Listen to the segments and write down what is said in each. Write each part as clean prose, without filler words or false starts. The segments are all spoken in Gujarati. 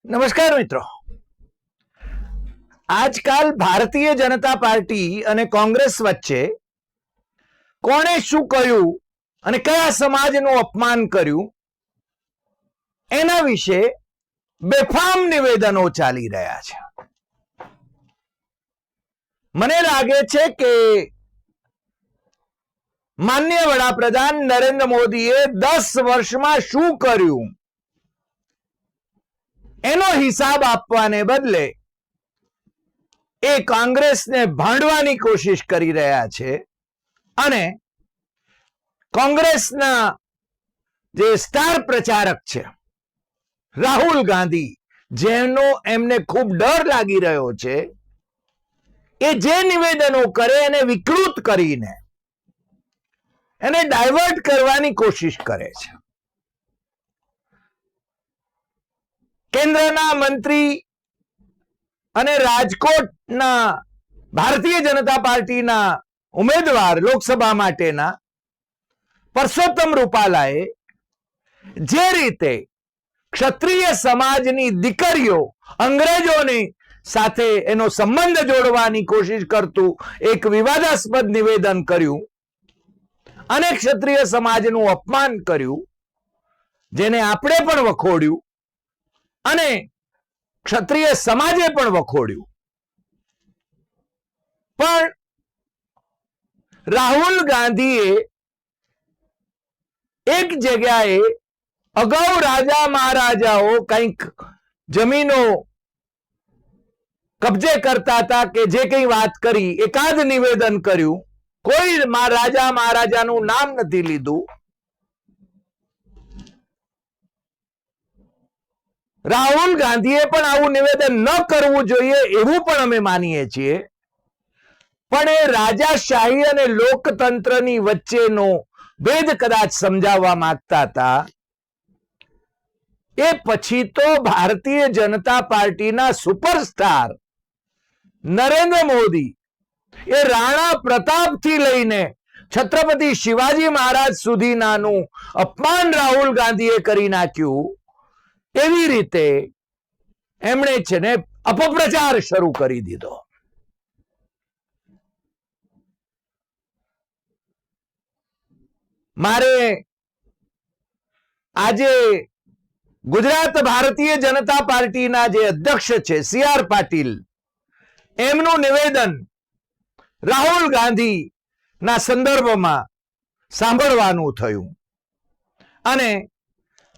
નમસ્કાર મિત્રો, આજકાલ ભારતીય જનતા પાર્ટી અને કોંગ્રેસ વચ્ચે કોણે શું કહ્યું અને કયા સમાજનું અપમાન કર્યું એના વિશે બેફામ નિવેદનો ચાલી રહ્યા છે. મને લાગે છે કે માનનીય વડાપ્રધાન નરેન્દ્ર મોદીએ 10 વર્ષમાં શું કર્યું એનો હિસાબ આપવાને બદલે એ કોંગ્રેસને ભાંડવાની કોશિશ કરી રહ્યા છે અને કોંગ્રેસના જે સ્ટાર પ્રચારક છે રાહુલ ગાંધી, જેનો એમને ખૂબ ડર લાગી રહ્યો છે, એ જે નિવેદનો કરે એને વિકૃત કરીને એને ડાયવર્ટ કરવાની કોશિશ કરે છે. કેન્દ્રના મંત્રી અને રાજકોટના ભારતીય જનતા પાર્ટીના ઉમેદવાર લોકસભા માટેના પરસોત્તમ રૂપાલાએ જે રીતે ક્ષત્રિય સમાજની દીકરીઓ અંગ્રેજોની સાથે એનો સંબંધ જોડવાની કોશિશ કરતું એક વિવાદાસ્પદ નિવેદન કર્યું અને ક્ષત્રિય સમાજનું અપમાન કર્યું, જેને આપણે પણ વખોડ્યું અને ક્ષત્રિય સમાજે પણ વખોડ્યું. પણ રાહુલ ગાંધીએ એક જગ્યાએ અગાઉ રાજા મહારાજાઓ કંઈક જમીનો કબજે કરતા હતા કે જે કંઈ વાત કરી, એકાદ નિવેદન કર્યું, કોઈ રાજા મહારાજાનું નામ નથી લીધું. રાહુલ ગાંધીએ પણ આવું નિવેદન ન કરવું જોઈએ એવું પણ અમે માનીએ છીએ. પણ એ રાજાશાહી અને લોકતંત્રની વચ્ચેનો ભેદ કદાચ સમજાવવા માંગતા હતા. એ પછી તો ભારતીય જનતા પાર્ટીના સુપરસ્ટાર નરેન્દ્ર મોદી એ રાણા પ્રતાપથી લઈને છત્રપતિ શિવાજી મહારાજ સુધીનાનું અપમાન રાહુલ ગાંધીએ કરી નાખ્યું. એવી રીતે એમણે છે ને અપપ્રચાર શરૂ કરી દીધો. મારે આજે ગુજરાત ભારતીય જનતા પાર્ટીના જે અધ્યક્ષ છે સી.આર. પાટીલ, એમનું નિવેદન રાહુલ ગાંધી ના સંદર્ભમાં સાંભળવાનું થયું અને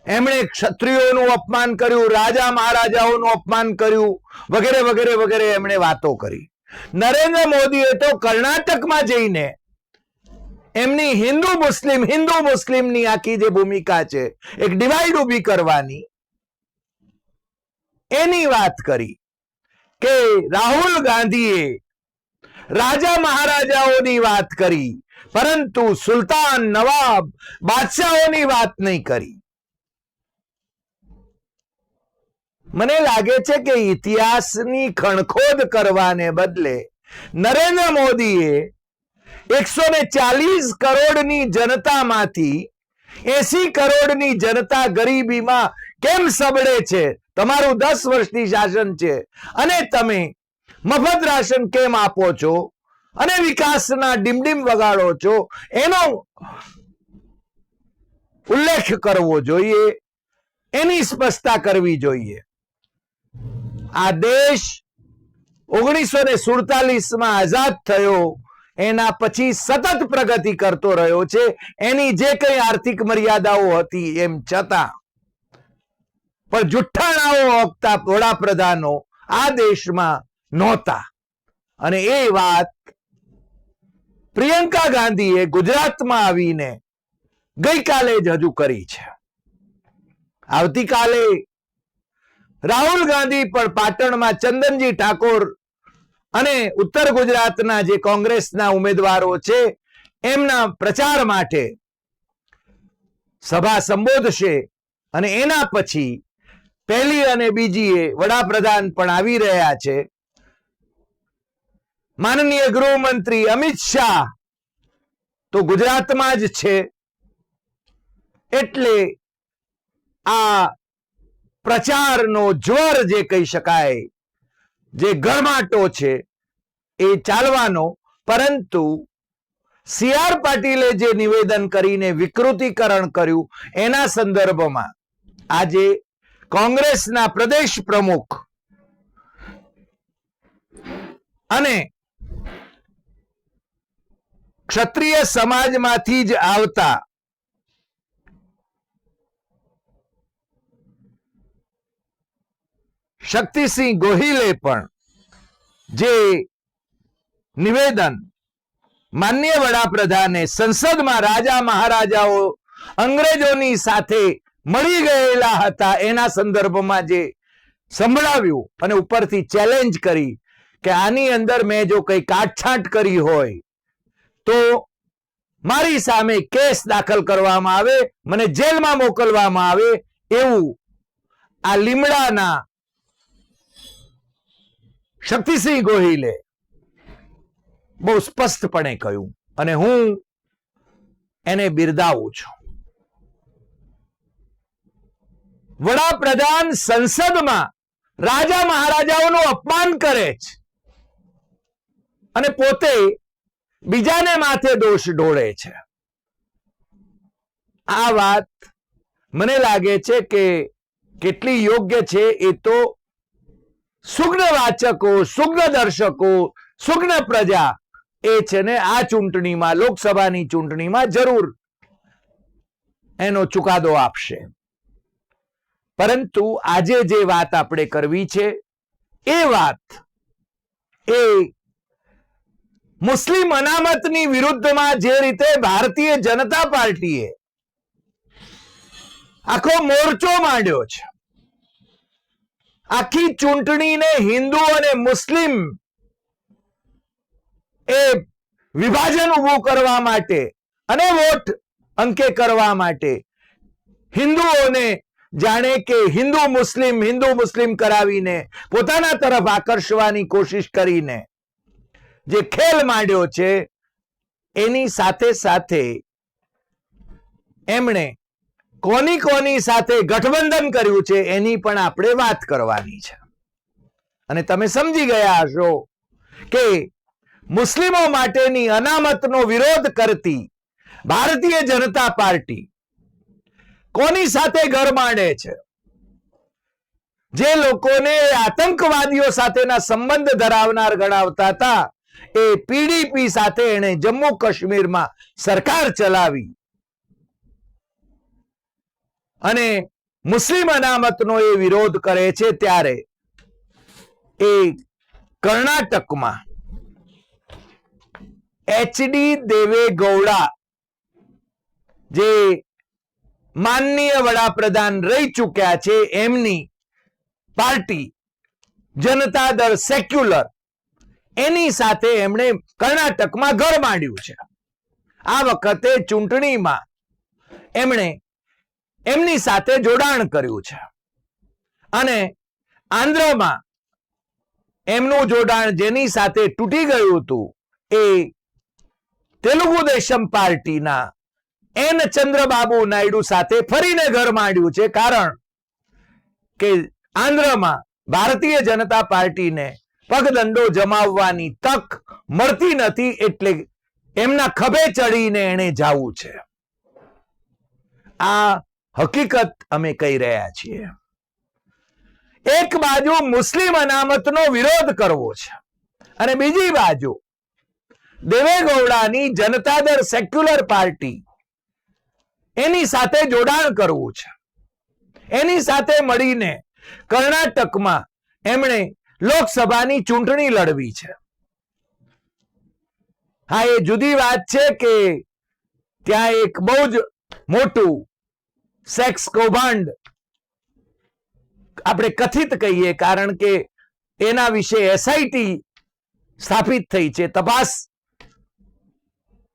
એમણે ક્ષત્રિયોનું અપમાન કર્યું, રાજા મહારાજાઓનું અપમાન કર્યું, વગેરે વગેરે વગેરે એમણે વાતો કરી. નરેન્દ્ર મોદીએ તો કર્ણાટકમાં જઈને એમની હિન્દુ મુસ્લિમની આખી જે ભૂમિકા છે, એક ડિવાઈડ ઊભી કરવાની, એની વાત કરી કે રાહુલ ગાંધીએ રાજા મહારાજાઓની વાત કરી પરંતુ સુલતાન, નવાબ, બાદશાહોની વાત નહીં કરી. મને લાગે છે કે ઇતિહાસની ખણખોદ કરવાને બદલે નરેન્દ્ર મોદીએ 140 કરોડની જનતામાંથી 80 કરોડની જનતા ગરીબીમાં કેમ સબળે છે, તમારું 10 વર્ષથી શાસન છે અને તમે મફત રાશન કેમ આપો છો અને વિકાસના ડીમડીમ વગાડો છો, એનો ઉલ્લેખ કરવો જોઈએ, એની સ્પષ્ટતા કરવી જોઈએ. આ દેશ 1947માં આઝાદ થયો, એના પછી સતત પ્રગતિ કરતો રહ્યો છે. એની જે કઈ આર્થિક મર્યાદાઓ હતી એમ છતાં પણ જુઠ્ઠાણાઓ હકતા વડાપ્રધાનો આ દેશમાં નહોતા. અને એ વાત પ્રિયંકા ગાંધીએ ગુજરાતમાં આવીને ગઈકાલે જ હજુ કરી છે. આવતીકાલે રાહુલ ગાંધી પણ પાટણમાં ચંદનજી ઠાકોર અને ઉત્તર ગુજરાતના જે કોંગ્રેસના ઉમેદવારો છે એમના પ્રચાર માટે સભા સંબોધશે અને એના પછી પહેલી અને બીજીએ વડાપ્રધાન પણ આવી રહ્યા છે. માનનીય ગૃહમંત્રી અમિત શાહ તો ગુજરાતમાં જ છે. એટલે આ પ્રચારનો જ્વર જે કહી શકાય, જે ગરમાટો છે એ ચાલવાનો, પરંતુ સી.આર. પાટીલે જે નિવેદન કરીને વિકૃતિકરણ કર્યું એના સંદર્ભમાં આજે કોંગ્રેસના પ્રદેશ પ્રમુખ અને ક્ષત્રિય સમાજમાંથી જ આવતા શક્તિસિંહ ગોહિલે પણ જે નિવેદન માનનીય વડાપ્રધાને સંસદમાં રાજા મહારાજાઓ અંગ્રેજોની સાથે મળી ગયેલા હતા એના સંદર્ભમાં જે સંભળાવ્યું અને ઉપરથી ચેલેન્જ કરી કે આની અંદર મેં જો કઈ કાટછાંટ કરી હોય તો મારી સામે કેસ દાખલ કરવામાં આવે, મને જેલમાં મોકલવામાં આવે, એવું આ લીમડાના શક્તિસિંહ ગોહિલે બહુ સ્પષ્ટપણે કહ્યું અને હું એને બિરદાવું છું. વડાપ્રધાન સંસદમાં રાજા મહારાજાઓનું અપમાન કરે છે અને પોતે બીજાને માથે દોષ ઢોળે છે. આ વાત મને લાગે છે કે કેટલી યોગ્ય છે એ તો સુગ્ન વાચકો, સુગ્ન દર્શકો, સુગ્ન પ્રજા એ છે ને આ ચૂંટણીમાં, લોકસભાની ચૂંટણીમાં જરૂર એનો ચુકાદો આપશે. પરંતુ આજે જે વાત આપણે કરવી છે એ વાત એ મુસ્લિમ અનામતની વિરુદ્ધમાં જે રીતે ભારતીય જનતા પાર્ટીએ આખો મોરચો માંડ્યો છે, આખી ચૂંટણીને હિન્દુ અને મુસ્લિમ એ વિભાજન ઉભું કરવા માટે અને વોટ અંકે કરવા માટે હિન્દુઓને જાણે કે હિન્દુ મુસ્લિમ કરાવીને પોતાના તરફ આકર્ષવાની કોશિશ કરીને જે ખેલ માંડ્યો છે એની સાથે સાથે એમણે કોની સાથે ગઠબંધન કર્યું છે એની પણ આપણે વાત કરવાની છે. અને તમે સમજી ગયા હશો કે મુસ્લિમો માટેની અનામતનો વિરોધ કરતી ભારતીય જનતા પાર્ટી કોની સાથે ઘર માંડે છે? જે લોકોને આતંકવાદીઓ સાથેના સંબંધ ધરાવનાર ગણાવતા હતા એ પીડીપી સાથે એણે જમ્મુ કાશ્મીરમાં સરકાર ચલાવી અને મુસ્લિમ અનામતનો એ વિરોધ કરે છે, ત્યારે એ કર્ણાટકમાં એચ.ડી. દેવેગૌડા જે માનનીય વડાપ્રધાન રહી ચૂક્યા છે એમની પાર્ટી જનતા દળ સેક્યુલર એની સાથે એમણે કર્ણાટકમાં ઘર માંડ્યું છે. આ વખતે ચૂંટણીમાં એમણે એમની સાથે જોડાણ કર્યું છે અને આંધ્રમાં એમનું જોડાણ જેની સાથે તૂટી ગયું હતું એ તેલુગુ દેશમ પાર્ટીના એન ચંદ્રબાબુ નાયડુ સાથે ફરીને ઘર માંડ્યું છે. કારણ કે આંધ્રમાં ભારતીય જનતા પાર્ટીને પગદંડો જમાવવાની તક મળતી નથી, એટલે એમના ખભે ચડીને એને જાવું છે. આ હકીકત અમે કહી રહ્યા છીએ. એક બાજુ મુસ્લિમ અનામતનો વિરોધ કરવો છે અને બીજી બાજુ દેવેગૌડાની જનતા દળ સેક્યુલર પાર્ટી એની સાથે જોડાણ કરવું છે. એની સાથે મળીને કર્ણાટકમાં એમણે લોકસભાની ચૂંટણી લડવી છે. હા, એ જુદી વાત છે કે ત્યાં એક બહુ જ મોટું સેક્સ કૌભાંડ આપણે કથિત કહીએ, કારણ કે એના વિશે એસઆઈટી સ્થાપિત થઈ છે, તપાસ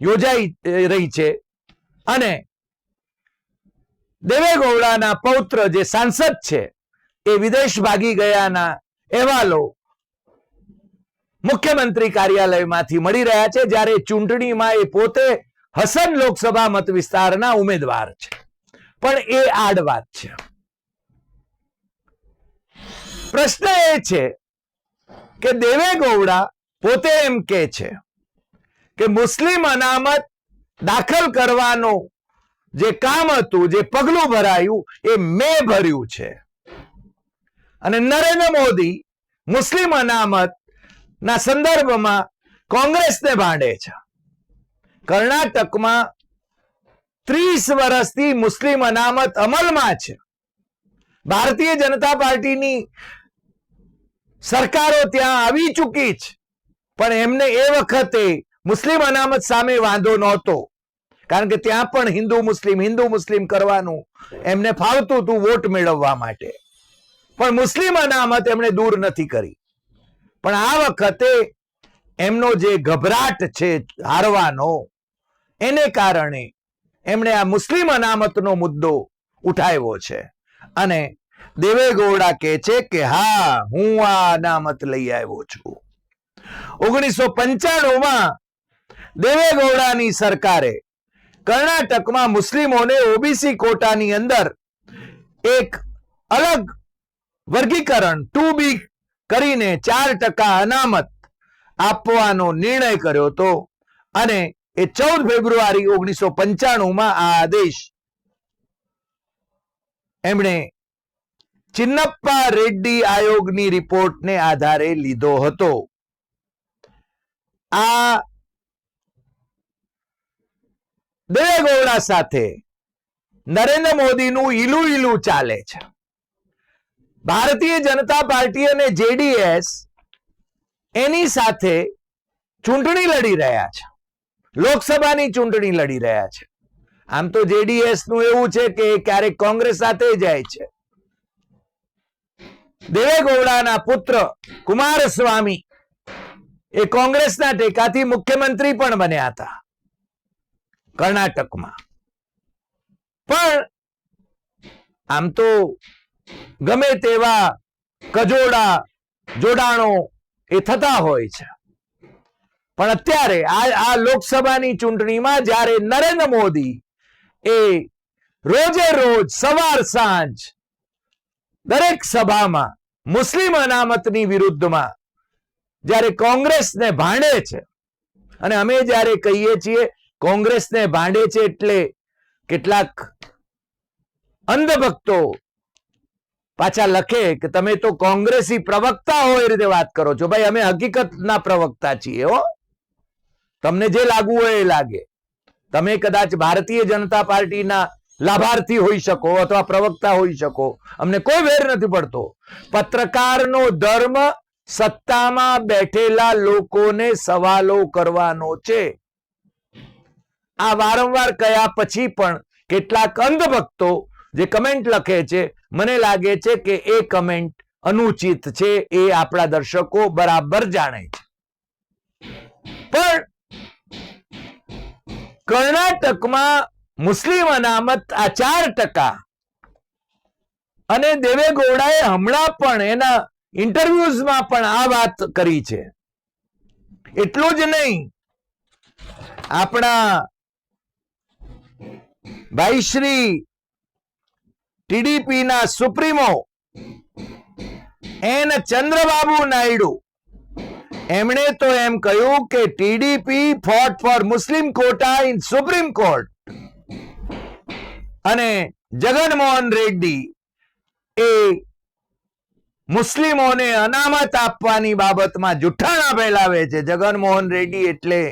યોજાઈ રહી છે અને દેવેગૌડાના પૌત્ર જે સાંસદ છે એ વિદેશ ભાગી ગયાના અહેવાલો મુખ્યમંત્રી કાર્યાલયમાંથી મળી રહ્યા છે, જ્યારે ચૂંટણીમાં એ પોતે હસન લોકસભા મત વિસ્તારના ઉમેદવાર છે. પણ એ આડ વાત છે. પ્રશ્ન એ છે કે દેવેગૌડા પોતે એમ કે છે કે મુસ્લિમ અનામત દાખલ કરવાનો જે કામ હતું, જે પગલું ભરાયું, એ મેં ભર્યું છે. અને નરેન્દ્ર મોદી મુસ્લિમ અનામત ના સંદર્ભમાં કોંગ્રેસને ભાંડે છે. કર્ણાટકમાં 30 વર્ષથી મુસ્લિમ અનામત અમલમાં છે. ભારતીય જનતા પાર્ટીની સરકારો ત્યાં આવી ચૂકી છે, પણ એમને એ વખતે મુસ્લિમ અનામત સામે વાંધો નહોતો, કારણ કે ત્યાં પણ હિન્દુ મુસ્લિમ કરવાનું એમને ફાવતું હતું વોટ મેળવવા માટે. પણ મુસ્લિમ અનામત એમણે દૂર નથી કરી. પણ આ વખતે એમનો જે ગભરાટ છે હારવાનો, એને કારણે એમણે આ મુસ્લિમ અનામતનો મુદ્દો ઉઠાવ્યો છે. અને દેવેગૌડા કહે છે કે હા, હું આ અનામત લઈ આવ્યો છું. 1995માં દેવેગૌડાની સરકારે કર્ણાટકમાં મુસ્લિમોને ઓબીસી કોટાની અંદર એક અલગ વર્ગીકરણ 2B કરીને 4% અનામત આપવાનો નિર્ણય કર્યો હતો. અને એ 14 ફેબ્રુઆરી 1995માં આ આદેશ એમણે ચિન્નપ્પા રેડ્ડી આયોગની રિપોર્ટને આધારે લીધો હતો. આ દેવેગૌડા સાથે નરેન્દ્ર મોદીનું ઈલું ચાલે છે. ભારતીય જનતા પાર્ટી અને જેડીએસ એની સાથે ચૂંટણી લડી રહ્યા છે, લોકસભાની ચૂંટણી લડી રહ્યા છે. આમ તો જેડીએસ નું એવું છે કે ક્યારેક કોંગ્રેસ સાથે જાય છે. દેવેગૌડાના પુત્ર કુમારસ્વામી એ કોંગ્રેસના ટેકાથી મુખ્યમંત્રી પણ બન્યા હતા કર્ણાટકમાં. પણ આમ તો ગમે તેવા કજોડા જોડાણો એ થતા હોય છે. પણ અત્યારે આ લોકસભાની ચૂંટણીમાં જ્યારે નરેન્દ્ર મોદી એ રોજે રોજ સવાર સાંજ દરેક સભામાં મુસ્લિમ અનામતની વિરુદ્ધમાં જ્યારે કોંગ્રેસને ભાંડે છે, અને અમે જ્યારે કહીએ છીએ કોંગ્રેસને ભાંડે છે એટલે કેટલાક અંધભક્તો પાછા લખે કે તમે તો કોંગ્રેસી પ્રવક્તા હોય એ રીતે વાત કરો છો. ભાઈ, અમે હકીકતના પ્રવક્તા છીએ હો. તમને જે લાગવું હોય એ લાગે. તમે કદાચ ભારતીય જનતા પાર્ટીના લાભાર્થી હોઈ શકો અથવા પ્રવક્તા હોઈ શકો, અમને કોઈ વેર નથી પડતો. પત્રકારનો ધર્મ સત્તામાં બેઠેલા લોકોને સવાલો કરવાનો છે. આ વારંવાર કયા પછી પણ કેટલાક અંધભક્તો જે કમેન્ટ લખે છે, મને લાગે છે કે એ કમેન્ટ અનુચિત છે. એ આપણા દર્શકો બરાબર જાણે છે. પણ કર્ણાટકમાં મુસ્લિમ અનામત આ 4%, અને દેવેગૌડાએ હમણાં પણ એના ઇન્ટરવ્યુઝમાં પણ આ વાત કરી છે. એટલું જ નહીં, આપણા ભાઈ શ્રી ટીડીપી ના સુપ્રીમો એન ચંદ્રબાબુ નાયડુ, એમણે તો એમ કહ્યું કે TDP fought for Muslim quota in Supreme Court. અને જગનમોહન રેડ્ડી એ મુસ્લિમોને અનામત આપવાની બાબતમાં જુઠ્ઠાણા ફેલાવે છે. જગનમોહન રેડ્ડી એટલે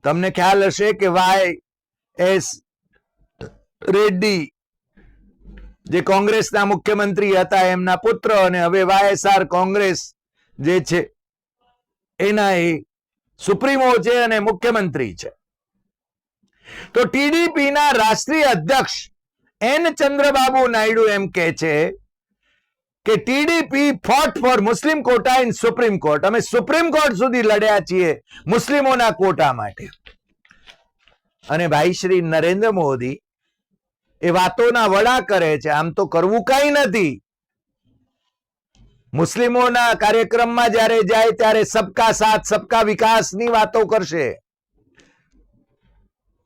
તમને ખ્યાલ હશે કે YS રેડ્ડી જે કોંગ્રેસના મુખ્યમંત્રી હતા, એમના પુત્ર, અને હવે YSR કોંગ્રેસ જે છે એના એ સુપ્રીમો છે અને મુખ્યમંત્રી છે. તો ટીડીપી ના રાષ્ટ્રીય અધ્યક્ષ એન ચંદ્રબાબુ નાયડુ એમ કહે છે કે TDP fought for Muslim quota in Supreme Court. અમે સુપ્રીમ કોર્ટ સુધી લડ્યા છીએ મુસ્લિમોના કોટા માટે. અને ભાઈ શ્રી નરેન્દ્ર મોદી એ વાતોના વડા કરે છે. આમ તો કરવું કઈ નથી. મુસ્લિમોના કાર્યક્રમમાં જ્યારે જાય ત્યારે સબકા સાથ સબકા વિકાસની વાતો કરશે.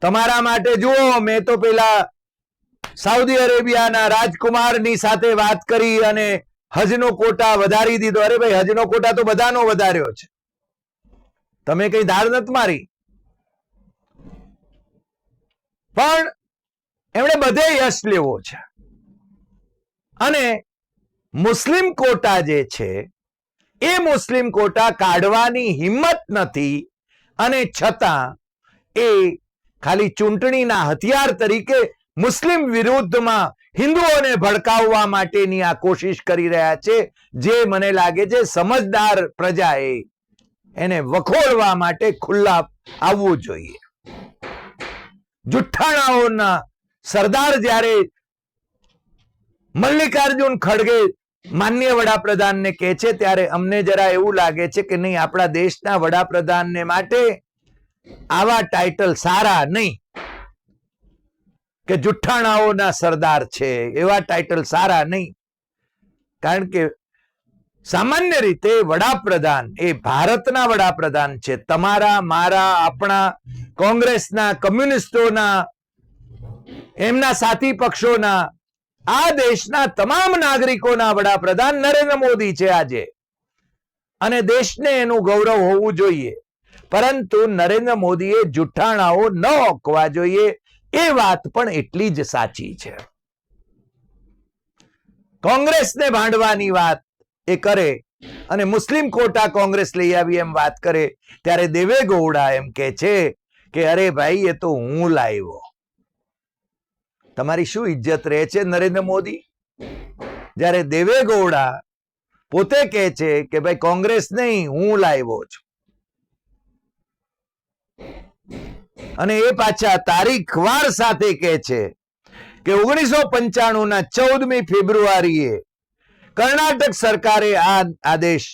તમારા માટે જુઓ, મેં તો પેલા સાઉદી અરેબિયાના રાજકુમારની સાથે વાત કરી અને હજનો કોટા વધારી દીધો. અરે ભાઈ, હજનો કોટા તો બધાનો વધાર્યો છે, તમે કઈ ધાર નથી મારી. પણ એમણે બધે યશ લેવો છે. અને મુસ્લિમ કોટા જે છે એ મુસ્લિમ કોટા કાઢવાની હિંમત નથી, અને છતાં એ ખાલી ચૂંટણીના હથિયાર તરીકે મુસ્લિમ વિરુદ્ધમાં હિન્દુઓને ભડકાવવા માટેની આ કોશિશ કરી રહ્યા છે, જે મને લાગે છે સમજદાર પ્રજાએ એને વખોડવા માટે ખુલ્લા આવવું જોઈએ. જુઠ્ઠાણાઓના સરદાર જ્યારે મલ્લિકાર્જુન ખડગે માનનીય વડાપ્રધાનને કહે છે, ત્યારે અમને જરા એવું લાગે છે કે નહીં, આપણા દેશના વડાપ્રધાનને માટે આવા ટાઇટલ સારા નહીં, કે જુઠ્ઠાણાઓના સરદાર છે એવા ટાઇટલ સારા નહીં. કારણ કે સામાન્ય રીતે વડાપ્રધાન એ ભારતના વડાપ્રધાન છે, તમારા, મારા, આપણા, કોંગ્રેસના, કમ્યુનિસ્ટોના, એમના સાથી પક્ષોના, આ દેશના તમામ નાગરિકોના વડાપ્રધાન નરેન્દ્ર મોદી છે આજે, અને દેશને એનું ગૌરવ હોવું જોઈએ. પરંતુ નરેન્દ્ર મોદીએ જુઠ્ઠાણાઓ ન હોકવા જોઈએ, એ વાત પણ એટલી જ સાચી છે. કોંગ્રેસને ભાંડવાની વાત એ કરે અને મુસ્લિમ કોટા કોંગ્રેસ લઈ આવી એમ વાત કરે, ત્યારે દેવે ગૌડા એમ કે છે કે અરે ભાઈ, એ તો હું લાવ્યો. તમારી શું ઇજ્જત રહે છે નરેન્દ્ર મોદી? જ્યારે દેવે ગૌડા પોતે કહે છે કે ભાઈ કોંગ્રેસ નહીં, હું લાવ્યો છું, અને એ પાછા તારીખ વાર સાથે કહે છે કે 1995 ના 14મી ફેબ્રુઆરીએ કર્ણાટક સરકારે આ આદેશ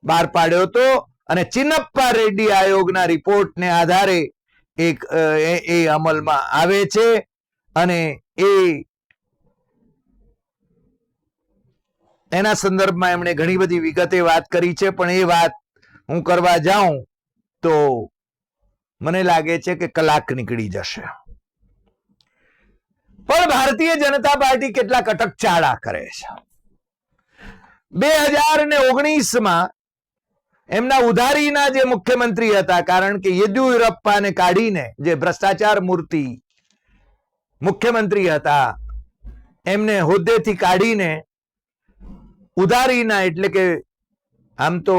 બહાર પાડ્યો હતો, અને ચિન્નપ્પા રેડ્ડી આયોગના રિપોર્ટને આધારે એ અમલમાં આવે છે. અને એના સંદર્ભમાં એમણે ઘણી બધી વિગતે વાત કરી છે, પણ એ વાત હું કરવા જાઉં તો મને લાગે છે કે કલાક નીકળી જશે. પણ ભારતીય જનતા પાર્ટી કેટલાક અટકચાળા કરે છે. 2019માં એમના ઉધારીના જે મુખ્યમંત્રી હતા, કારણ કે યેદુરપ્પાને કાઢીને જે ભ્રષ્ટાચાર મૂર્તિ મુખ્યમંત્રી હતા, એમને હોદ્દેથી કાઢીને ઉધારીના, એટલે કે આમ તો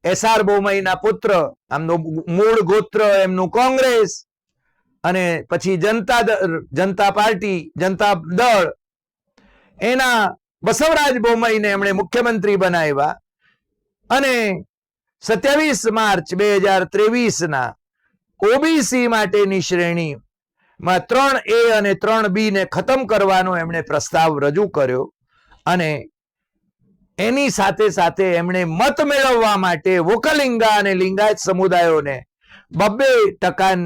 એસઆર બોમાઈના પુત્ર, આમનો મૂળ ગોત્ર એમનું કોંગ્રેસ, અને પછી જનતા પાર્ટી, જનતા દળ, એના બસવરાજ બોમાઈને એમણે મુખ્યમંત્રી બનાવ્યા. અને 27 માર્ચ 2023ના ઓબીસી માટેની શ્રેણીમાં 3A અને 3B ને ખતમ કરવાનો એમણે પ્રસ્તાવ રજૂ કર્યો. અને એની સાથે સાથે એમણે મત મેળવવા માટે વોકલિંગા અને લિંગાયત સમુદાયોને 2%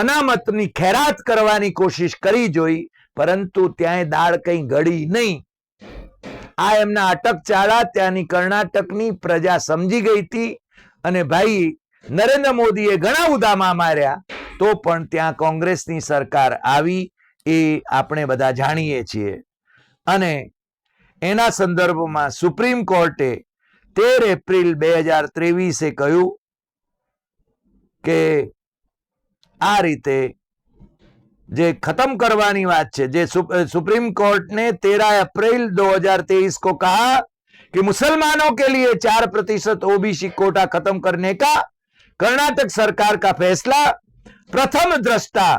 અનામતની ખેરાત કરવાની કોશિશ કરી જોઈ, પરંતુ ત્યાંય દાળ કઈ ગળી નહીં. આ એમના અટકચાળા ત્યાંની કર્ણાટકની પ્રજા સમજી ગઈ હતી. અને ભાઈ, નરેન્દ્ર મોદીએ ઘણા ઉદામા માર્યા, તો પણ ત્યાં કોંગ્રેસની સરકાર આવી, એ આપણે બધા જાણીએ છીએ. અને એના સંદર્ભમાં સુપ્રીમ કોર્ટે 13 એપ્રિલ 2023 કહ્યું કે આ રીતે જે ખत्म કરવાની વાત છે, જે सुप्रीम कोर्ट ने 13 अप्रैल 2023 को कहा कि मुसलमानों के लिए 4% ओबीसी कोटा खत्म करने का कर्नाटक सरकार का फैसला प्रथम दृष्टा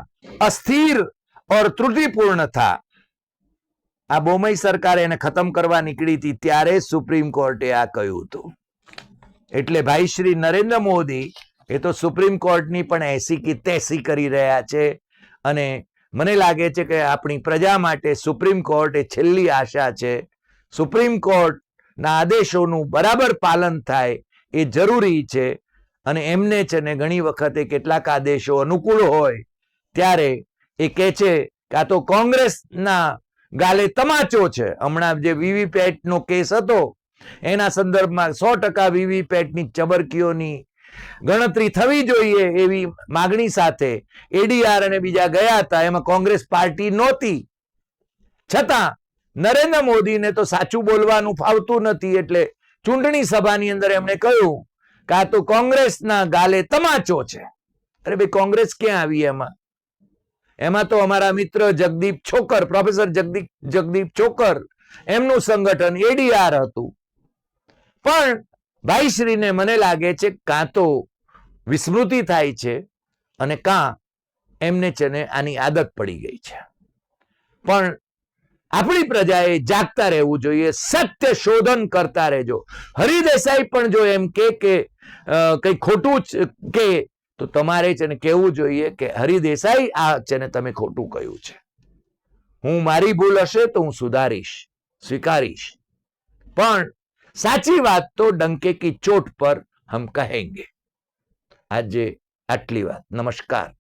अस्थिर और त्रुटिपूर्ण था. આ બોમઈ સરકાર એને ખતમ કરવા નીકળી હતી, ત્યારે સુપ્રીમ કોર્ટે આ કહ્યું હતું. એટલે ભાઈ શ્રી નરેન્દ્ર મોદી એ તો સુપ્રીમ કોર્ટની પણ 80 કી 83 કરી રહ્યા છે. અને મને લાગે છે કે આપણી પ્રજા માટે સુપ્રીમ કોર્ટ એ છેલ્લી આશા છે. સુપ્રીમ કોર્ટના આદેશોનું બરાબર પાલન થાય એ જરૂરી છે. અને એમને છે ને ઘણી વખતે કેટલાક આદેશો અનુકૂળ હોય ત્યારે એ કહે છે કે આ તો કોંગ્રેસના ગાલે તમાચો છે. હમણાં જે વીવીપેટ નો કેસ હતો એના સંદર્ભમાં 100% વીવીપેટની ચબરકીઓની ગણતરી થવી જોઈએ એવી માગણી સાથે એડીઆર અને બીજા ગયા હતા. એમાં કોંગ્રેસ પાર્ટી નહોતી, છતાં નરેન્દ્ર મોદીને તો સાચું બોલવાનું ફાવતું નથી, એટલે ચૂંટણી સભાની અંદર એમણે કહ્યું કે આ તો કોંગ્રેસના ગાલે તમાચો છે. અરે ભાઈ, કોંગ્રેસ ક્યાં આવી એમાં? એમાં તો અમારા મિત્ર જગદીપ છોકર, પ્રોફેસર જગદીપ છોકર, એમનું સંગઠન એડીઆર હતું. પણ ભાઈશ્રીને મને લાગે છે કાં તો વિસ્મૃતિ થાય છે અને કાં એમને છે ને આની આદત પડી ગઈ છે. પણ આપણી પ્રજાએ જાગતા રહેવું જોઈએ, સત્ય શોધન કરતા રહેજો. હરિદેસાઈ પણ જો એમ કે કઈ ખોટું કે તો તમારે છે ને કહેવું જોઈએ કે હરિદેસાઈ આ છે ને તમે ખોટું કહ્યું છે. હું મારી ભૂલ હશે તો હું સુધારીશ, સ્વીકારીશ, પણ સાચી વાત તો ડંકે કી ચોટ પર હમ કહેંગે. આજે આટલી વાત. નમસ્કાર.